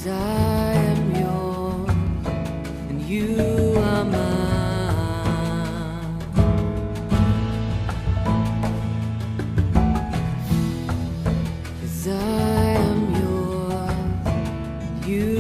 'Cause I am yours and you are mine. 'Cause I am yours, you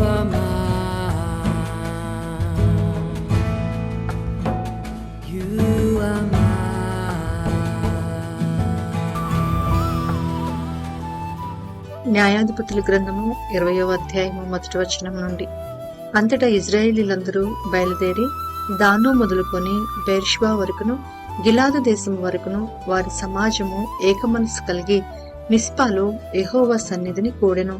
are mine. You are mine. న్యాయాధిపతుల గ్రంథము 20వ అధ్యాయము 1వ వచనం నుండి. అంతటా ఇజ్రాయేలీలందరూ బయలుదేరి దాను మొదలుకొని బెర్షెబా వరకును గిలాదు దేశం వరకును వారి సమాజము ఏకమనస్సు కలిగి మిస్పాలో యెహోవా సన్నిధిని కూడెను.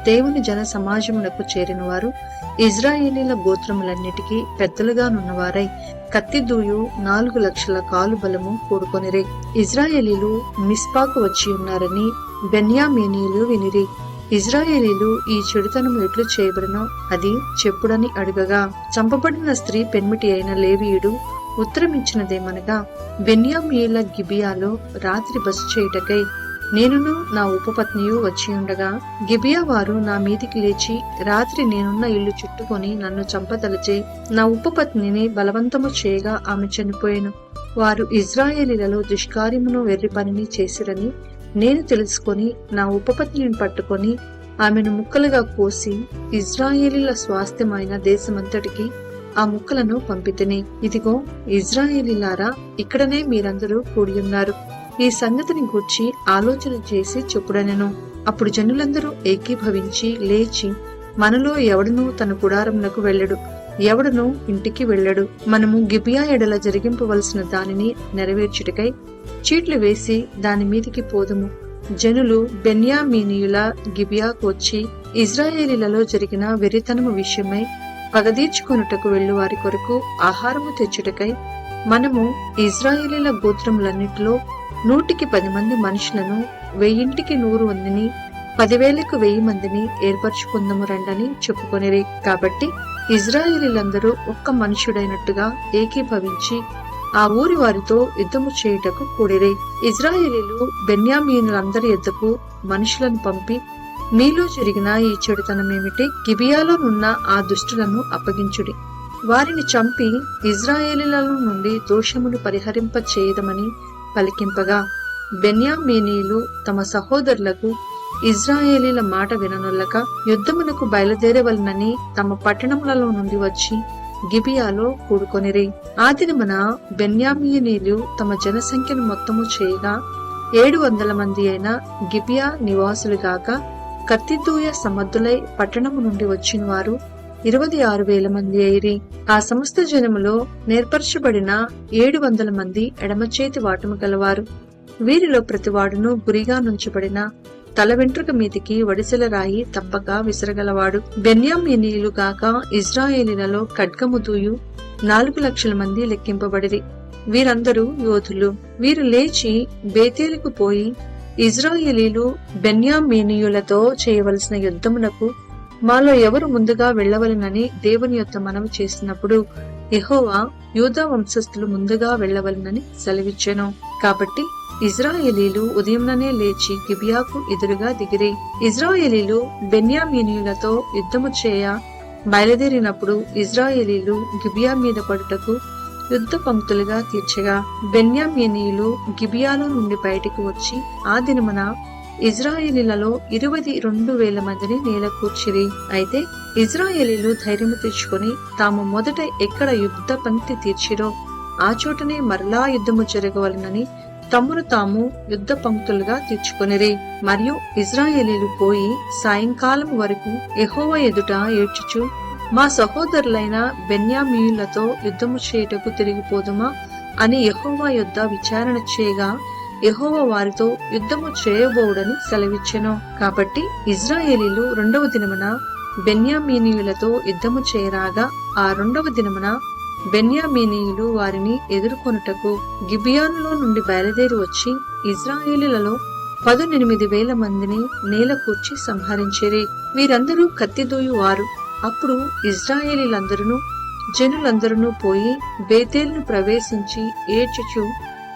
దేవుని జన సమాజమునకు చేరిన వారు ఇజ్రాయేలీల గోత్రములన్నిటికీ పెద్దలుగా నున్నవారై కత్తి దూయు 4 లక్షల కాలు బలము కూడుకొనిరి. ఇజ్రాయేలీలు మిస్పాకు వచ్చి ఉన్నారని బెన్యామీనీయులు వినిరి. ఇజ్రాయేలీలు ఈ చెడుతనము ఎట్లు చేయబడినో అది చెప్పుడని అడుగగా, చంపబడిన స్త్రీ పెన్మిటి అయిన లేవీయుడు ఉత్తరమిచ్చినదేమనగా, బెన్యామీయుల గిబియాలో రాత్రి బస చేయుటకై నేనును నా ఉపపత్నియు వచ్చి ఉండగా గిబియా వారు నా మీదికి లేచి రాత్రి నేనున్న ఇల్లు చుట్టుకొని నన్ను చంపదలచే నా ఉపపత్నిని బలవంతము చేయగా ఆమె చనిపోయెను. వారు ఇజ్రాయేలీలలో దుష్కార్యమును వెర్రి పనిని చేసిరని నేను తెలుసుకొని నా ఉపపత్నిని పట్టుకొని ఆమెను ముక్కలుగా కోసి ఇజ్రాయేలీల స్వాస్థ్యమైన దేశమంతటికి ఆ ముక్కలను పంపితిని. ఇదిగో ఇజ్రాయేలీలారా, ఇక్కడనే మీరందరూ కూడి ఉన్నారు. ఈ సంగతిని గూర్చి ఆలోచన చేసి చెప్పుడనెను. అప్పుడు జనులందరూ ఏకీభవించి లేచి, మనలో ఎవడునూ తన గుడారమునకు వెళ్ళడు, ఎవడునూ ఇంటికి వెళ్ళడు. మనము గిబియా ఎడల జరిగింపవలసిన దానిని నెరవేర్చుటకై చీట్లు వేసి దాని మీదికి పోదుము. జనులు బెన్యామీనీయుల గిబియాకు వచ్చి ఇజ్రాయేలీలలో జరిగిన వెర్రితనము విషయమై పగదీర్చుకొనుటకు వెళ్ళు వారి కొరకు ఆహారము తెచ్చుటకై మనము ఇజ్రాయేలీల గోత్రములన్నిటిలో 100కి 10 మంది మనుషులను, 1000కి 100 మందిని, 10,000కు 1000 మందిని ఏర్పరచుకుందము రండని చెప్పుకొనిరి. కాబట్టి ఇజ్రాయేలీలందరూ ఒక్క మనుషుడైనట్టుగా ఏకీభవించి ఆ ఊరి వారితో యుద్ధము చేయుటకు కూడిరి. ఇజ్రాయేలీలు బెన్యామీనులందరి యొద్దకు మనుషులను పంపి, మీలో జరిగిన ఈ చెడుతనమేమిటి? గిబియాలోనున్న ఆ దుష్టులను అప్పగించుడి, వారిని చంపి ఇజ్రాయేలీల నుండి దోషమును పరిహరింప చేయదమని పలికింపగా, బెన్యామీనీయులు తమ సహోదరులకు ఇజ్రాయేలీల మాట విననొల్లక యుద్ధమునకు బయలుదేరవలనని తమ పట్టణములలో నుండి వచ్చి గిబియాలో కూడుకొనిరి. ఆ దినమున బెన్యామీనీయులు తమ జనసంఖ్యను మొత్తము చేయగా 700 మంది అయిన గిబియా నివాసులుగాక కత్తిదూయ సమర్థులై పట్టణము నుండి వచ్చిన వారు 26,000 మంది అయిరి. ఆ సమస్త జనములో నేర్పరచబడిన 700 మంది ఎడమచేతి వాటము గలవారు. వీరిలో ప్రతివాడును గురిగా నుంచబడిన తల వెంట్రుక మీదికి వడిసెల రాయి తప్పక విసరగలవాడు. బెన్యామీనీయులు గాక ఇజ్రాయేలీలలో ఖడ్గము దూయు 4 లక్షల మంది లెక్కింపబడిరి. వీరందరూ యోధులు. వీరు లేచి బేతేలుకు పోయి ఇజ్రాయేలీలు బెన్యామీనీయులతో చేయవలసిన యుద్ధమునకు మాలో ఎవరు ముందుగా వెళ్లవలనని దేవుని యొద్ద మనవి చేసినప్పుడు యెహోవా యూదా వంశస్థులు ముందుగా వెళ్లవలనని సెలవిచ్చెను. కాబట్టి ఇజ్రాయేలీలు ఉదయంలోనే లేచి గిబియాకు ఎదురుగా దిగిరి. ఇజ్రాయేలీలు బెన్యామీనీయులతో యుద్ధము చేయ బయలుదేరినప్పుడు ఇజ్రాయేలీలు గిబియా మీద పడుటకు యుద్ధ పంక్తులుగా తీర్చగా, బెన్యామీనీయులు గిబియాలో నుండి బయటికి వచ్చి ఆ దినమున ఇజ్రాయేలీలలో 22,000 మందిని నేలకూర్చిరి. అయితే ఇజ్రాయేలీలు ధైర్యము తెచ్చుకొని తాము మొదట ఎక్కడ యుద్ధ పంక్తి తీర్చిరో ఆ చోటనే మరలా యుద్ధము జరగవలనని తమను తాము యుద్ధ పంక్తులుగా తీర్చుకొనిరి. మరియు ఇజ్రాయేలీలు పోయి సాయంకాలం వరకు యెహోవా ఎదుట ఏడ్చుచు, మా సహోదరులైన బెన్యామీయులతో యుద్ధము చేయుటకు తిరిగిపోదుమా అని యెహోవా యొద్ద విచారణ చేయగా, యెహోవా వారితో యుద్ధము చేయబోవుడని సెలవిచ్చెను. కాబట్టి ఇజ్రాయేలీలు 2వ దినమున బెన్యామీనీయులతో యుద్ధము చేయరాగా, ఆ 2వ దినమున బెన్యామీనీయులు వారిని ఎదుర్కొనుటకు గిబియానులో నుండి బయలుదేరి వచ్చి ఇజ్రాయేలీలలో 18,000 మందిని నేల కూర్చి సంహరించిరి. వీరందరూ కత్తిదూయు వారు. అప్పుడు ఇజ్రాయేలీలందరూ జనులందరూ పోయి బేతేలును ప్రవేశించి ఏడ్చుచు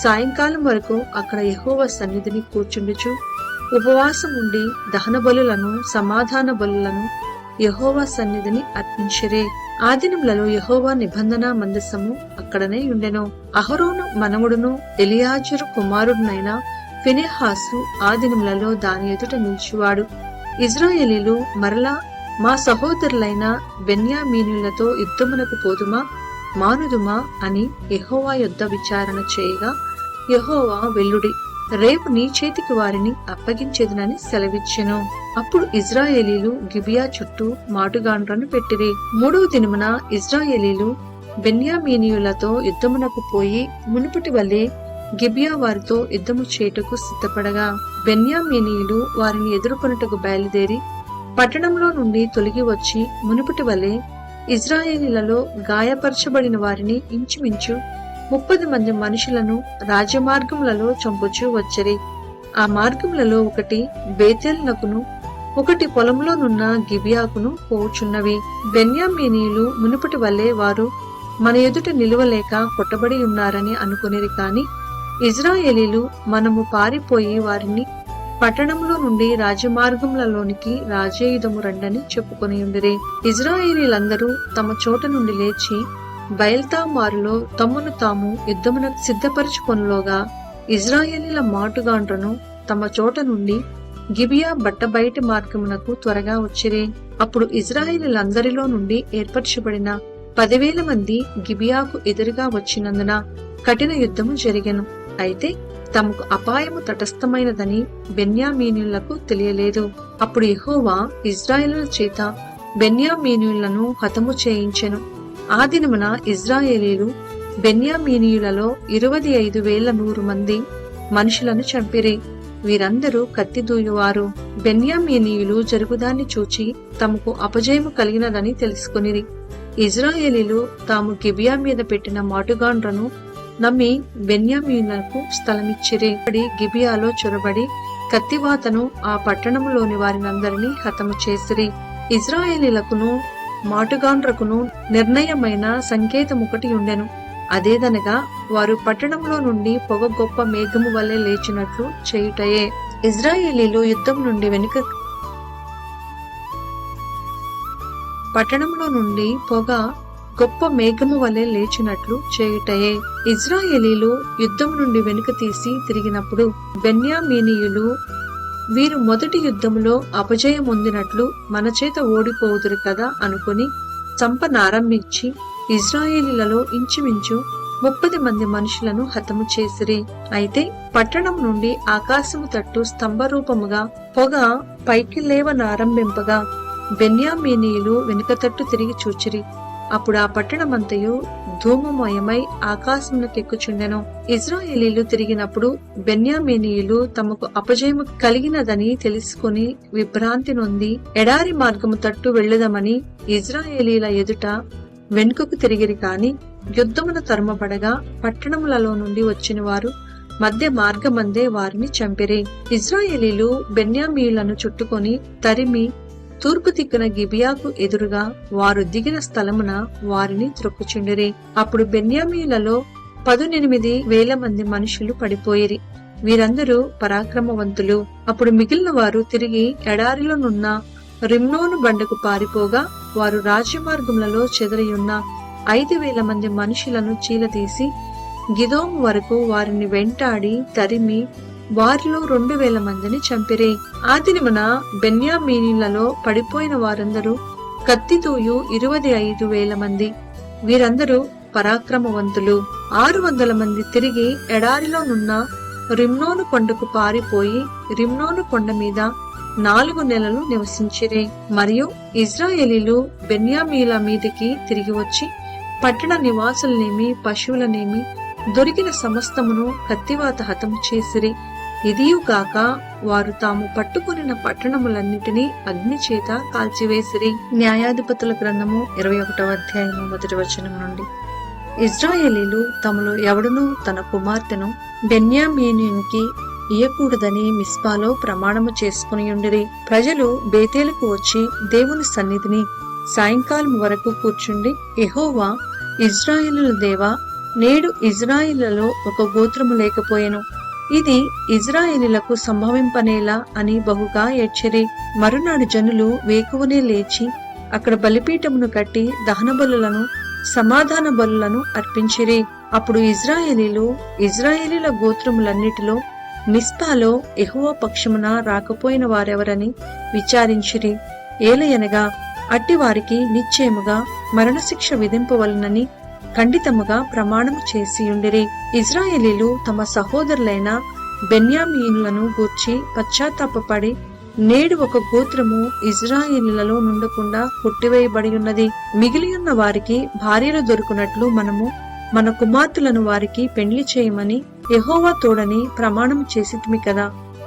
సాయంకాలం వరకు అక్కడ యెహోవా సన్నిధిని కూర్చుండుచు ఉపవాసం ఉండి దహన బలులను సమాధాన బలులను యెహోవా సన్నిధిని అర్పించిరి. ఆ దినములలో యెహోవా నిబంధన మందసము అక్కడనే ఉండెను. అహరోను మనవడును ఎలియాజరు కుమారుడునైన ఫినెహాసు ఆ దినములలో దాని ఎదుట నిలిచివాడు. ఇశ్రాయేలీలు మరలా మా సహోదరులైన బెన్యామీనీయులతో యుద్ధమునకు పోదుమా మానుదుమా అని యెహోవా యొద్ద విచారణ చేయగా యెహోవా వెల్లుడి, రేపు నీ చేతికి వారిని అప్పగించేదనని సెలవిచ్చెను. అప్పుడు ఇశ్రాయేలీలు గిబియా చుట్టూ మాటుగాండ్రను పెట్టిరి. 3వ దినమున ఇశ్రాయేలీలు బెన్యామీనీయులతో యుద్ధమునకు పోయి మునుపటి వలె గిబియా వారితో యుద్ధము చేయుటకు సిద్ధపడగా బెన్యామీనీయులు వారిని ఎదుర్కొనుటకు బయలుదేరి పట్టణంలో నుండి తొలగి వచ్చి మునుపటి వలె ఇశ్రాయేలీలలో గాయపరచబడిన వారిని ఇంచుమించు 30 మంది మనుషులను రాజమార్గములలో చంపుచూ వచ్చిరి. ఆ మార్గములలో ఒకటి బేతేలునకును ఒకటి పొలంలోనున్న గిబియాకును పోవుచున్నవి. బెన్యామీనీయులు మునుపటి వలె వారు మన ఎదుట నిలువలేక కొట్టబడి ఉన్నారని అనుకునిరి. కాని ఇశ్రాయేలీలు మనము పారిపోయి వారిని పట్టణంలో నుండి రాజమార్గములలోనికి రాజేయుధము రండని చెప్పుకొని ఉండిరి. ఇశ్రాయేలీలందరూ తమ చోట నుండి లేచి బయల్తామారులో తమను తాము యుద్ధమునకు సిద్ధపరచుకొనులోగా ఇశ్రాయేలీల మాటుగాండ్రను తమ చోట నుండి గిబియా బట్ట బయటి మార్గమునకు త్వరగా వచ్చిరి. అప్పుడు ఇశ్రాయేలీలందరిలో నుండి ఏర్పరచబడిన 10,000 మంది గిబియాకు ఎదురుగా వచ్చినందున కఠిన యుద్ధము జరిగెను. అయితే తమకు అపాయము తటస్థమైనదని బెన్యామీనీయులకు తెలియలేదు. అప్పుడు యెహోవా ఇశ్రాయేలుల చేత బెన్యామీనీయులను హతము చేయించెను. ఆ దినమున ఇశ్రాయేలీలు బెన్యామీనీయులలో 25,100 మంది మనుషులను చంపిరి. వీరందరూ కత్తి దూయువారు. బెన్యామీనీయులు జరుగుదాన్ని చూచి తమకు అపజయము కలిగినదని తెలుసుకునిరి. ఇశ్రాయేలీలు తాము గిబియా మీద పెట్టిన మాటుగాండ్రను నమ్మి బెన్యామీనులకు స్థలమిచ్చిరి. గిబియాలో చొరబడి కత్తివాతను ఆ పట్టణములోని వారినందరినీ హతము చేసిరి. ఇశ్రాయేలీలకును మాటుగాండ్రకును నిర్ణయమైన సంకేతమొకటి ఉండెను. అదేదనగా వారు పట్టణంలో నుండి పొగ గొప్ప మేఘము వలె లేచినట్లు చేయుటయే. ఇశ్రాయేలీలు యుద్ధం నుండి వెనుక పట్టణంలో నుండి పొగ గొప్ప మేఘము వలె లేచినట్లు చేయుటయే. ఇశ్రాయేలీలు యుద్ధం నుండి వెనుక తీసి తిరిగినప్పుడు బెన్యామీనీయులు వీరు మొదటి యుద్ధములో అపజయం పొందినట్లు మన చేత ఓడిపోవుదురు కదా అనుకుని చంపనారంభించి ఇశ్రాయేలీలలో ఇంచుమించు 30 మంది మనుషులను హతము చేసిరి. అయితే పట్టణం నుండి ఆకాశము తట్టు స్తంభరూపముగా పొగ పైకి లేవనారంభింపగా బెన్యామీనీయులు వెనుక తట్టు తిరిగి చూచిరి. అప్పుడు ఆ పట్టణమంతయు ధూమమయమై ఆకాశమునకెక్కుచుండెను. ఇశ్రాయేలీలు తిరిగినప్పుడు బెన్యామీనీయులు తమకు అపజయము కలిగినదని తెలుసుకుని విభ్రాంతి నొంది ఎడారి మార్గము తట్టు వెళ్ళుదమని ఇశ్రాయేలీల ఎదుట వెనుకకు తిరిగిరి. కాని యుద్ధమున తరుమబడగా పట్టణములలో నుండి వచ్చిన వారు మధ్య మార్గమందే వారిని చంపిరి. ఇశ్రాయేలీలు బెన్యామీయులను చుట్టుకొని తరిమి తూర్పు దిక్కున గిబియాకు ఎదురుగా వారు దిగిన స్థలమున వారిని త్రొక్కుచుండిరి. అప్పుడు బెన్యామీయులలో 18,000 మంది మనుషులు పడిపోయిరి. వీరందరూ పరాక్రమవంతులు. అప్పుడు మిగిలిన వారు తిరిగి ఎడారిలోనున్న రిమ్నోను బండకు పారిపోగా వారు రాజ్యమార్గములలో చెదరియున్న 5,000 మంది మనుషులను చీలతీసి గిదోము వరకు వారిని వెంటాడి తరిమి వారిలో 2,000 మందిని చంపిరి. ఆ దినమున బెన్యామీనీయులలో పడిపోయిన వారందరూ కత్తితోయు 25,000 మంది. వీరందరూ పరాక్రమవంతులు. 600 మంది తిరిగి ఎడారిలోనున్న రిమ్నోను కొండకు పారిపోయి రిమ్నోను కొండ మీద 4 నెలలు నివసించిరి. మరియు ఇశ్రాయేలీలు బెన్యామీయుల మీదికి తిరిగి వచ్చి పట్టణ నివాసులనేమి పశువులనేమి దొరికిన సమస్తమును కత్తివాత హతము చేసిరి. ఇదియుగాక వారు తాము పట్టుకొనిన పట్టణములన్నిటినీ అగ్ని చేత కాల్చివేసిరి. న్యాయాధిపతుల గ్రంథము 21వ అధ్యాయము 1వ వచనం నుండి. ఇశ్రాయేలీలు తమలో ఎవడునూ తన కుమార్తెను బెన్యామీనీయునికి ఇయ్యకూడదని మిస్పాలో ప్రమాణము చేసుకుని ఉండిరి. ప్రజలు బేతేలుకు వచ్చి దేవుని సన్నిధిని సాయంకాలం వరకు కూర్చుండి, యెహోవా ఇశ్రాయేలుల దేవా, నేడు ఇశ్రాయేలులో ఒక గోత్రము లేకపోయెను, ఇది ఇశ్రాయేలీలకు సంభవింపనేలా అని బహుగా ఏడ్చిరి. మరునాడు జనులు వేకువనే లేచి అక్కడ బలిపీఠమును కట్టి దహన బలులను సమాధాన బలులను అర్పించిరి. అప్పుడు ఇజ్రాయేలీల గోత్రములన్నిటిలో మిస్పాలో యెహోవా పక్షమున రాకపోయిన వారెవరని విచారించిరి. ఏలయనగా అట్టి వారికి నిశ్చయముగా మరణశిక్ష విధింపవలనని ఖండితముగా ప్రమాణము చేసియుండిరి. ఇజ్రాయేలీలు తమ సహోదరులైన బెన్యామీనులను గూర్చి పశ్చాత్తాపపడి, నేడు ఒక గోత్రము ఇజ్రాయేలీలలో నుండకుండా కొట్టివేయబడి ఉన్నది. మిగిలియున్న వారికి భార్యలు దొరుకునట్లు మనము మన కుమార్తెలను వారికి పెండ్లి చేయమని యెహోవా తోడని ప్రమాణం చేసితిమి కదా,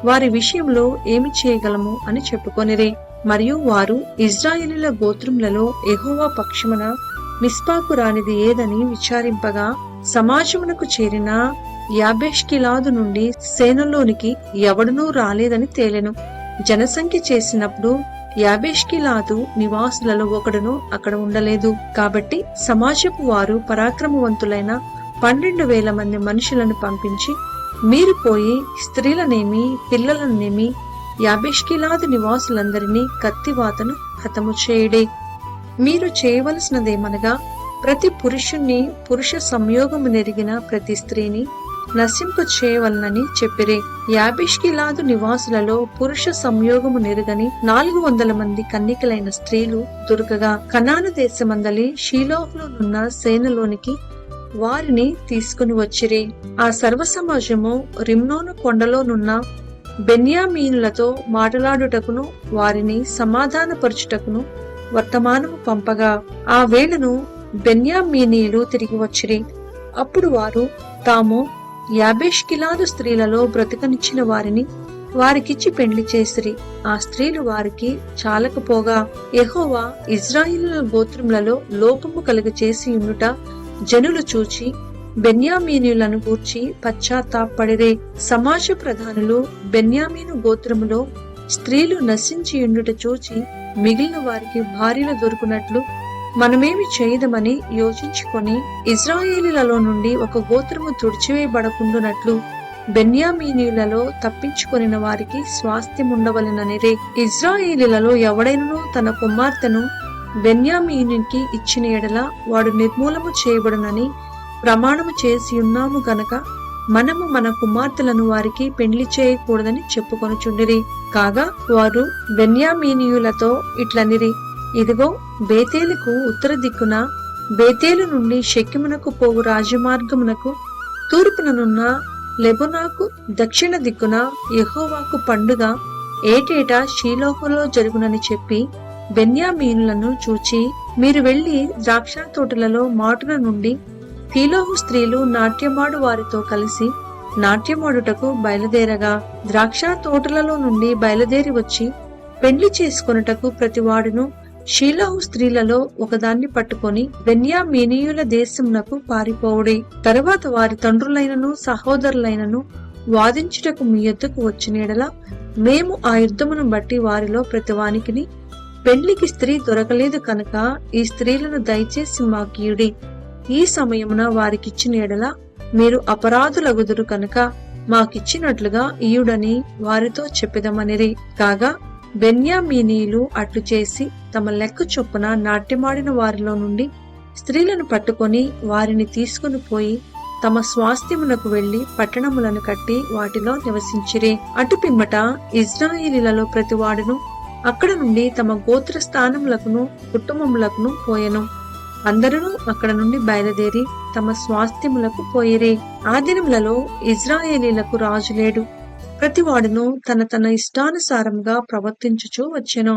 వారి విషయంలో ఏమి చేయగలము అని చెప్పుకొనిరి. మరియు వారు ఇజ్రాయేలీల గోత్రములలో యెహోవా పక్షమున మిస్పాకు రానిది ఏదని విచారింపగా, సమాజమునకు చేరిన యాబేష్గిలాదు నుండి సేనలోనికి ఎవడునూ రాలేదని తేలెను. జనసంఖ్య చేసినప్పుడు యాబేష్గిలాదు నివాసులలో ఒకడును అక్కడ ఉండలేదు. కాబట్టి సమాజపు వారు పరాక్రమవంతులైన 12,000 మంది మనుషులను పంపించి, మీరు పోయి స్త్రీలనేమి పిల్లలనేమి యాబేష్గిలాదు నివాసులందరినీ కత్తివాతను హతము చేయడే. మీరు చేయవలసినదేమనగా, ప్రతి పురుషుణ్ణి పురుష సంయోగము నెరిగిన ప్రతి స్త్రీని నశింప చేయవలనని చెప్పిరి. యాబేష్గిలాదు నివాసులలో పురుష సంయోగము నెరుగని 400 మంది కన్నికలైన స్త్రీలు దొరకగా, కనాను దేశమందలి షీలోహులోనున్న సేనలోనికి వారిని తీసుకుని వచ్చిరి. ఆ సర్వ సమాజము రిమ్నోను కొండలోనున్న బెన్యామీనులతో మాటలాడుటకును వారిని సమాధానపరచుటకును వర్తమానము పంపగా, ఆ వేళను బెన్యామీనీయులు తిరిగి వచ్చిరి. అప్పుడు వారు తాము యాబేష్గిలాదు స్త్రీలలో బ్రతకనిచ్చిన వారిని వారికిచ్చి పెండ్లి చేసిరి. ఆ స్త్రీలు వారికి చాలకపోగా, యెహోవా ఇజ్రాయేలు గోత్రములలో లోపము కలుగచేసి ఉండుట జనులు చూచి బెన్యామీనీయులను గూర్చి పశ్చాత్తాపడిరే. సమాజ ప్రధానులు బెన్యామీను గోత్రములో స్త్రీలు నశించియుండుట చూచి, మిగిలిన వారికి భార్యలు దొరుకునట్లు మనమేమి చేయదమని యోచించుకొని, ఇజ్రాయేలీలలో నుండి ఒక గోత్రము తుడిచివేయబడకుండునట్లు బెన్యామీనీయులలో తప్పించుకొనిన వారికి స్వాస్థ్యముండవలెననిరే. ఇజ్రాయేలీలలో ఎవడైనను తన కుమార్తెను బెన్యామీనునికి ఇచ్చిన ఎడల వాడు నిర్మూలము చేయబడునని ప్రమాణము చేసి ఉన్నాము గనక, మనము మన కుమార్తెలను వారికి పెండ్లి చేయకూడదని చెప్పుకొనుచుండిరి. కాగా వారు బెన్యామీనీయులతో ఇట్లనిరి, ఇదిగో, బేతేలుకు ఉత్తర దిక్కున, బేతేలు నుండి షెకెమునకు పోవు రాజమార్గమునకు తూర్పుననున్న లెబోనాకు దక్షిణ దిక్కున యెహోవాకు పండుగ ఏటేటా షీలోహులో జరుగునని చెప్పి బెన్యామీనులను చూచి, మీరు వెళ్లి ద్రాక్ష తోటలలో మాటున నుండి షీలోహు స్త్రీలు నాట్యమాడు వారితో కలిసి నాట్యమాడుటకు బయలుదేరగా, ద్రాక్ష తోటలలో నుండి బయలుదేరి వచ్చి పెండ్లి చేసుకొనుటకు ప్రతివాడును షీలోహు స్త్రీలలో ఒకదాన్ని పట్టుకొని బెన్యామీనీయుల దేశమునకు పారిపోవుడి. తరువాత వారి తండ్రులైనను సహోదరులైనను వాదించుటకు మీ యొద్దకు వచ్చిన యెడల, మేము ఆ యుద్ధమును బట్టి వారిలో ప్రతివానికిని పెండ్లికి స్త్రీ దొరకలేదు కనుక ఈ స్త్రీలను దయచేసి మాకియుడి. ఈ సమయమున వారికిచ్చిన యెడల మీరు అపరాధులగుదురు కనుక మాకిచ్చినట్లుగా ఇయుడని వారితో చెప్పెదమనిరి. కాగా బెన్యామీనీయులు అట్లు చేసి తమ లెక్క చొప్పున నాట్యమాడిన వారిలో నుండి స్త్రీలను పట్టుకొని వారిని తీసుకుని పోయి తమ స్వాస్థ్యమునకు వెళ్లి పట్టణములను కట్టి వాటిలో నివసించిరి. అటు పిమ్మట ఇజ్రాయేలీలలో ప్రతివాడును అక్కడ నుండి తమ గోత్ర స్థానములకును కుటుంబములకును పోయెను. అందరూ అక్కడ నుండి బయలుదేరి తమ స్వాస్థ్యములకు పోయిరి. ఆ దినములలో ఇజ్రాయేలీలకు రాజు లేడు. ప్రతివాడును తన ఇష్టానుసారముగా ప్రవర్తించుచూ వచ్చెను.